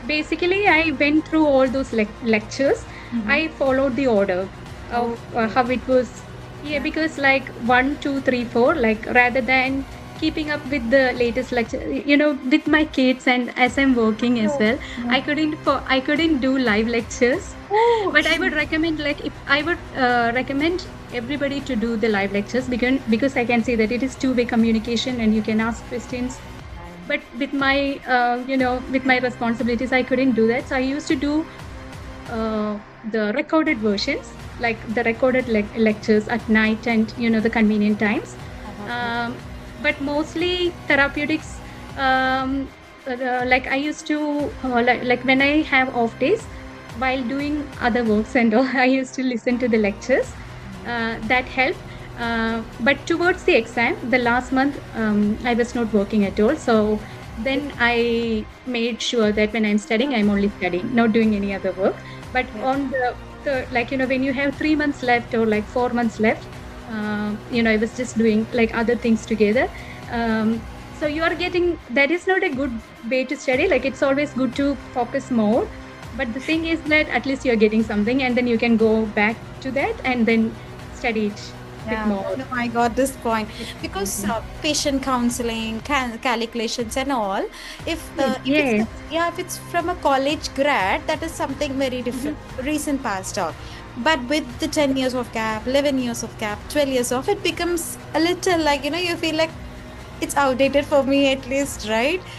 basically, I went through all those lectures. Mm-hmm. I followed the order of Okay. how it was. Yeah, Yeah. because like one, two, three, four, like rather than keeping up with the latest lecture, with my kids and as I'm working as Yeah. well, Yeah. I couldn't do live lectures. Oh, But I okay. would recommend, like, if I would recommend everybody to do the live lectures because I can see that it is two-way communication and you can ask questions. But with my with my responsibilities, I couldn't do that, so I used to do the recorded versions, like the recorded lectures at night and the convenient times. Okay. um, but mostly therapeutics. Like I used to like when I have off days while doing other works and all, I used to listen to the lectures. That helped. But towards the exam, the last month, I was not working at all. So then I made sure that when I'm studying, I'm only studying, not doing any other work. But Yeah. on like, when you have 3 months left or like 4 months left, I was just doing like other things together. So you are getting, that is not a good way to study. Like it's always good to focus more. But the thing is that at least you're getting something and then you can go back to that and then study it a bit Yeah, more. no, I got this point because Mhm. patient counseling, calculations, and all. If it's Yes. yeah, if it's from a college grad, that is something very Mhm. different, recent past talk. But with the 10 years of gap, 11 years of gap, 12 years of, it becomes a little like you feel like it's outdated for me at least, right?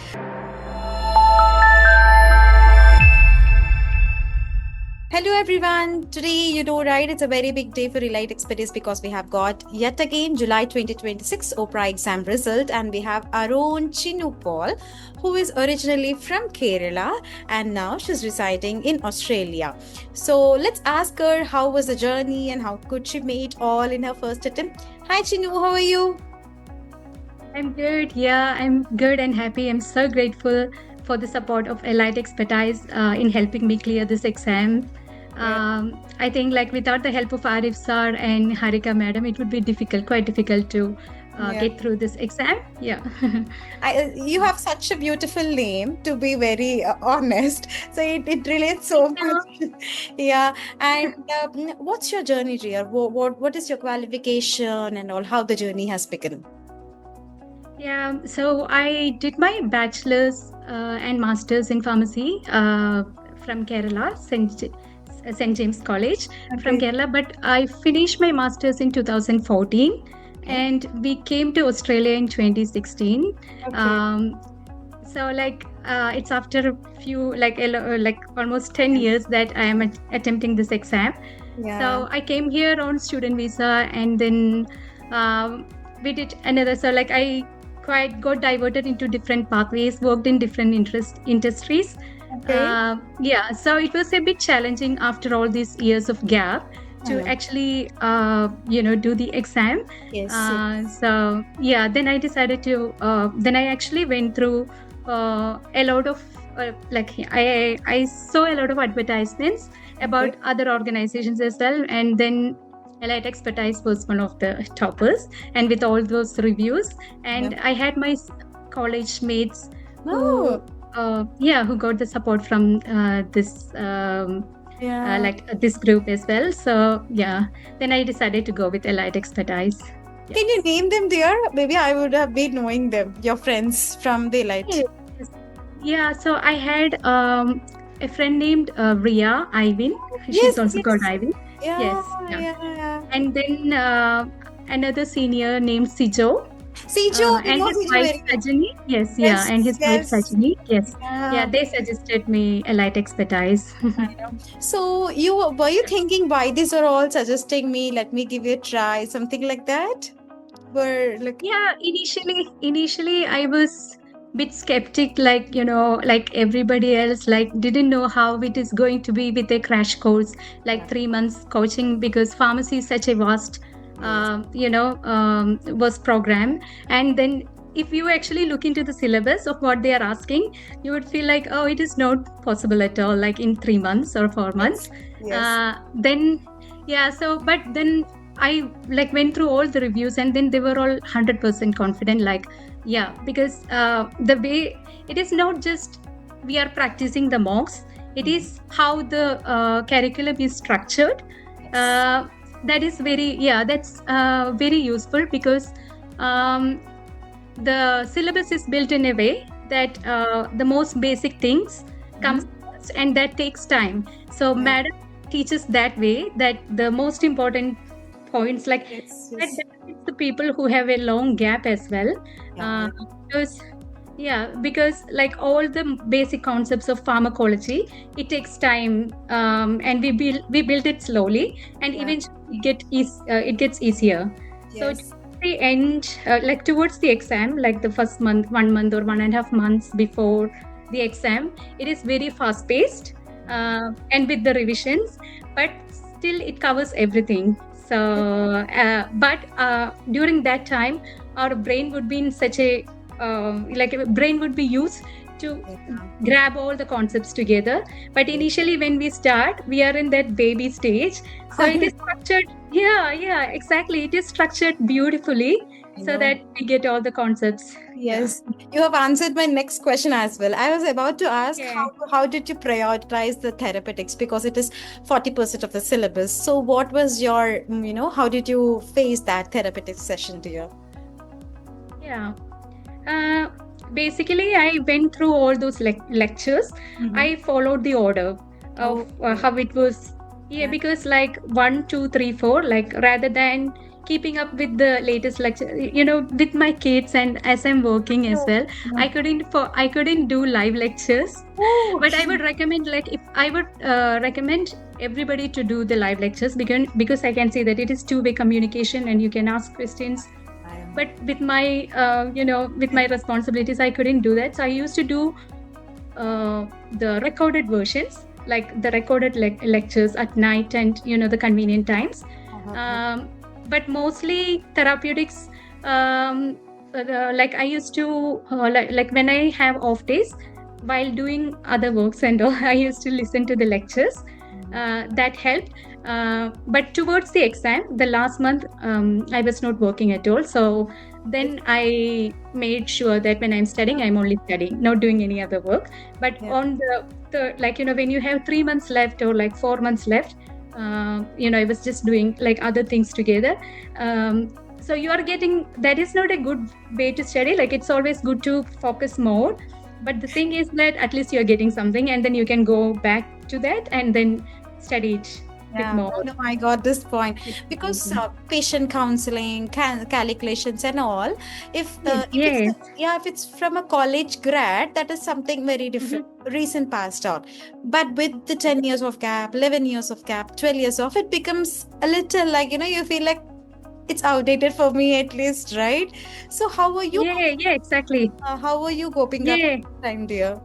Hello everyone. Today, right, it's a very big day for Elite Expertise because we have got yet again July 2026 OPRA exam result, and we have our own Chinu Paul, who is originally from Kerala and now she's residing in Australia. So let's ask her how was the journey and how could she make all in her first attempt. Hi Chinu, how are you? I'm good. Yeah, I'm good and happy. I'm so grateful for the support of Elite Expertise in helping me clear this exam. Yeah. I think like without the help of Arif sir and Harika madam, it would be difficult, quite difficult to Yeah. get through this exam. Yeah. You have such a beautiful name, to be very honest. So it relates Thank so much. you. Yeah. And what's your journey, Ria? What is your qualification and all? How the journey has begun? Yeah, so I did my bachelor's and master's in pharmacy from Kerala, St. James College from Okay. Kerala, but I finished my master's in 2014 Okay. and we came to Australia in 2016. Okay. Um, so like it's after a few like almost 10 Yeah. years that I am attempting this exam. Yeah. So I came here on student visa and then we did another. So like I quite got diverted into different pathways, worked in different industries. Okay. Yeah, so it was a bit challenging after all these years of gap to Yeah. actually, do the exam. Yes. Yes. So yeah, then I decided to. Then I actually went through a lot of like I saw a lot of advertisements Okay. about other organizations as well, and then Elite Expertise was one of the toppers, and with all those reviews, Yeah. and I had my college mates Oh. who who got the support from this Yeah. this group as well. So yeah, then I decided to go with Elite Expertise. Can you Yes. name them, dear? Maybe I would have been knowing them. Your friends from Daylight. Yes. Yeah, so I had a friend named Ria Ivan. She's Yes. also called Yes. Ivan. Yeah. Yes, yeah. Yeah. Yeah. And then another senior named Sijo, Sijo, we and know his Sijo wife very well. Sajani. Yes, yeah, Yes, and his wife yes. Sajani. Yes, yeah, Yeah, they suggested me Elite Expertise. I know. So you were you thinking why these are all suggesting me? Let me give it a try, something like that? Were like Yeah, initially I was bit skeptic, like, like everybody else, like didn't know how it is going to be with a crash course, yeah, like 3 months coaching, because pharmacy is such a vast, yes, was program. And then if you actually look into the syllabus of what they are asking, you would feel like, oh, it is not possible at all, like in 3 months or 4 months. yes, yes. Then yeah, so but then I like went through all the reviews and then they were all 100% confident, like, yeah, because the way it is not just we are practicing the mocks. It is how the curriculum is structured. Yes. That is that's very useful because um, the syllabus is built in a way that the most basic things comes first, and that takes time. So Right. madam teaches that way, that the most important points, like Yes. that Yes. benefits the people who have a long gap as well. Yeah. Because because like all the basic concepts of pharmacology, it takes time, and we build it slowly, and Yeah. eventually it gets easier. So Yes. the end, like towards the exam, like the first month, 1 month or 1.5 months before the exam, it is very fast paced, and with the revisions, but still it covers everything. So but during that time, our brain would be in such a like a brain would be used to Yeah. grab all the concepts together. But initially when we start, we are in that baby stage, so it is structured. Yeah, exactly, it is structured beautifully I so know. that we get all the concepts. Yes, you have answered my next question as well. I was about to ask Yeah. how did you prioritize the therapeutics because it is 40% of the syllabus. So what was your, how did you face that therapeutic session, dear? Yeah. Uh, Basically, I went through all those lectures. I followed the order of Okay. how it was. Yeah, Yeah. because like 1, 2, 3, 4, like rather than keeping up with the latest lecture, with my kids and as I'm working as No. well, No. I couldn't do live lectures. Oh, But I okay. would recommend, like, if I would recommend everybody to do the live lectures, because I can see that it is two-way communication and you can ask questions. But with my with my responsibilities, I couldn't do that, so I used to do the recorded versions, like the recorded lectures at night and the convenient times. um, but mostly therapeutics, like I used to like when I have off days while doing other works and all, I used to listen to the lectures. That helped. But towards the exam, the last month, I was not working at all. So then I made sure that when I'm studying, I'm only studying, not doing any other work. But Yeah. on the like, when you have 3 months left or like 4 months left, I was just doing like other things together. So you are getting, that is not a good way to study. Like, it's always good to focus more. But the thing is that at least you're getting something, and then you can go back to that and then study it with Yeah, more. no, I got this point because Mhm. patient counseling, calculations, and all. Yes. If it's from a college grad, that is something very Mhm. different, recent passed out. But with the 10 years of gap, 11 years of gap, 12 years of, it becomes a little like you feel like it's outdated for me at least, right? So Yeah, exactly. how are you coping up Yeah. time, dear?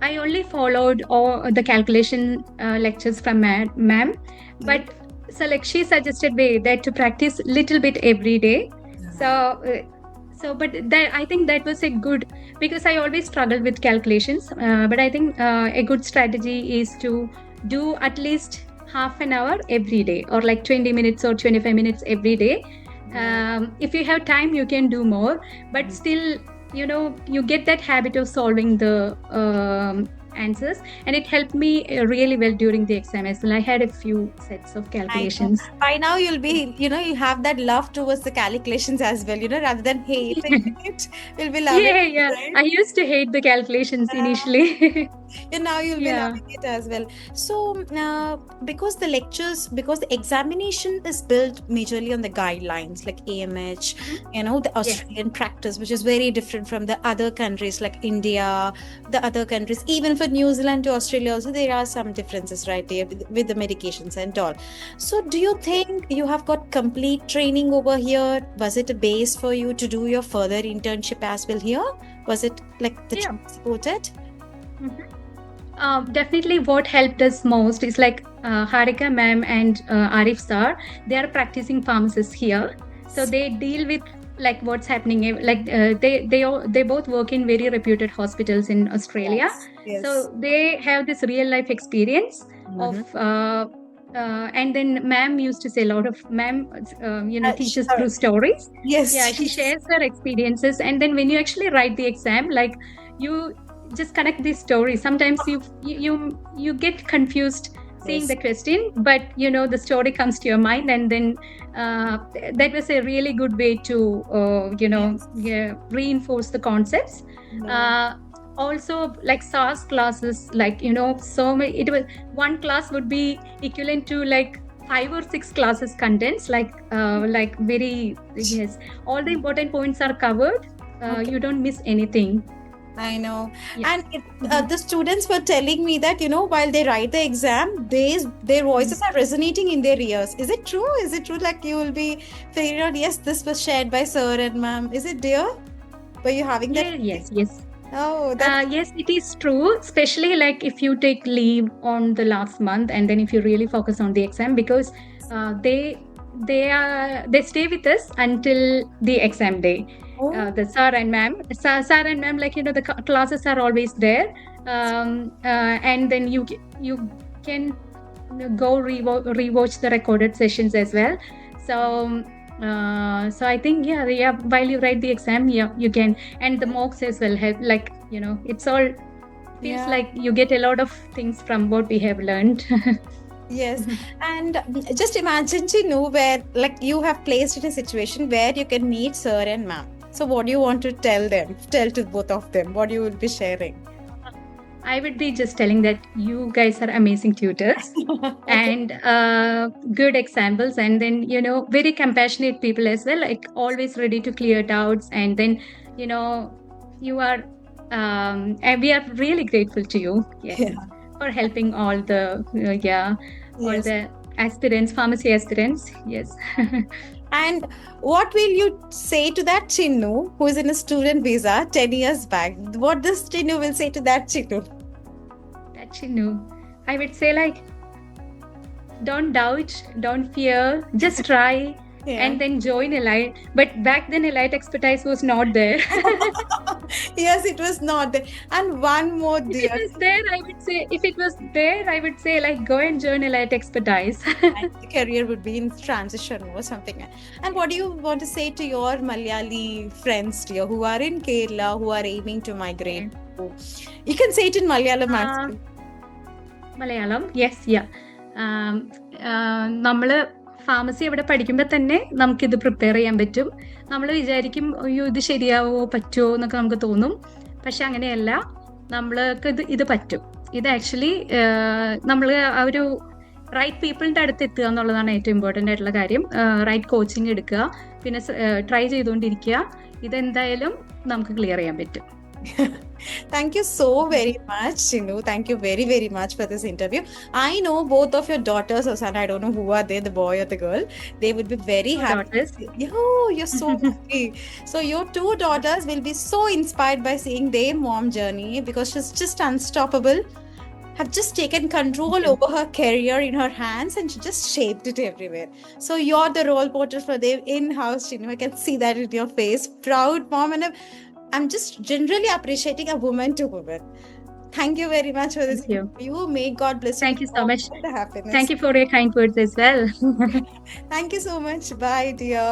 I only followed all the calculation lectures from ma'am, Okay. but so like she suggested way that to practice little bit every day. So, but that, I think that was a good, because I always struggled with calculations. But I think a good strategy is to do at least half an hour every day, or like 20 minutes or 25 minutes every day. Yeah. If you have time, you can do more, but still, you get that habit of solving the answers, and it helped me really well during the exam as well. I had a few sets of I know. calculations. By now you'll be, you have that love towards the calculations as well, rather than hating it, you'll be loving it, Yeah, right? I used to hate the calculations initially. And now you'll be Yeah. loving it as well. So, because the examination is built majorly on the guidelines like AMH, Mhm. the Yes. Australian practice, which is very different from the other countries like India, the other countries, even for New Zealand to Australia, also there are some differences right there with the medications and all. So, do you Yes. think you have got complete training over here? Was it a base for you to do your further internship as well here? Was it like the Yeah. team supported? Mhm. Definitely, what helped us most is like Harika ma'am and Arif sir. They are practicing pharmacists here, so they deal with like what's happening. Like they both work in very reputed hospitals in Australia, Yes. so Yes. they have this real life experience of. Mhm. And then ma'am used to say a lot of ma'am, teaches Sure. through stories. Yes. Yeah, she shares her experiences, and then when you actually write the exam, like you just connect these stories. Sometimes you get confused seeing Yes. the question, but the story comes to your mind, and then that was a really good way to Yes. yeah, reinforce the concepts. Yeah. uh, Also, like SARS classes, like so many, it was one class would be equivalent to like 5 or 6 classes contents, like very, yes, all the important points are covered. Okay. You don't miss anything. I know. Yeah. And Mhm. the students were telling me that, while they write the exam, their voices are resonating in their ears. Is it true? Is it true? Like you will be figuring out, yes, this was shared by sir and ma'am. Is it dear? Were you having that Yeah, feeling? yes, yes. Oh, that's Yes, it is true, especially like if you take leave on the last month, and then if you really focus on the exam, because uh, they they stay with us until the exam day. oh, The sir and ma'am, like the classes are always there, and then you can go rewatch the recorded sessions as well. So so I think, yeah, while you write the exam, yeah, you can, and the mocks as well help. Like it's all feels yeah. like you get a lot of things from what we have learned. Yes, and just imagine to know where, like, you have placed in a situation where you can meet sir and ma'am. So, what do you want to tell them? Tell to both of them what you will be sharing. I would be just telling that you guys are amazing tutors Okay. and good examples, and then very compassionate people as well, like always ready to clear doubts, and then you know you are and we are really grateful to you, yes, Yeah. for helping all the all Yes. the aspirants, pharmacy aspirants, yes. And what will you say to that Chinnu who is in a student visa 10 years back? What this Chinnu will say to that Chinnu? That I would say, like, don't doubt, don't fear, just try, Yeah. and then join Elite. But back then, Elite expertise was not there. Yes, it was not there. And one more, If it dear. was there, I would say, like, go and join Elite expertise. And the career would be in transition or something. And what do you want to say to your Malayali friends, dear, who are in Kerala, who are aiming to migrate? You can say it in Malayalam uh, actually. Malayalam, yes, yeah. നമ്മള് pharmacy അവിടെ പഠിക്കുമ്പോൾ തന്നെ നമുക്കിത് prepare ചെയ്യാൻ പറ്റും. നമ്മൾ വിചാരിക്കും, അയ്യോ ഇത് ശരിയാവോ പറ്റുമോ എന്നൊക്കെ നമുക്ക് തോന്നും. പക്ഷെ അങ്ങനെയല്ല, നമ്മൾക്ക് ഇത് പറ്റും. ഇത് ആക്ച്വലി നമ്മൾ ആ ഒരു റൈറ്റ് പീപ്പിളിൻ്റെ അടുത്ത് എത്തുക എന്നുള്ളതാണ് ഏറ്റവും ഇമ്പോർട്ടൻ്റ് ആയിട്ടുള്ള കാര്യം. റൈറ്റ് കോച്ചിങ് എടുക്കുക, പിന്നെ ട്രൈ ചെയ്തുകൊണ്ടിരിക്കുക. ഇതെന്തായാലും നമുക്ക് ക്ലിയർ ചെയ്യാൻ പറ്റും. Thank you so very much, Chinnu. Thank you very, very much for this interview. I know both of your daughters, Osana, I don't know who are they, the boy or the girl. They would be very Two happy. daughters. Oh, you're so lucky. So your two daughters will be so inspired by seeing their mom journey because she's just unstoppable. Have just taken control over her career in her hands and she just shaped it everywhere. So you're the role model for them in-house, Chinnu. I can see that in your face. Proud mom, and I'm just generally appreciating a woman to woman. Thank you very much for this. Thank you. You may God bless you. Thank you so with much. all the happiness. Thank you for your kind words as well. Thank you so much. Bye, dear.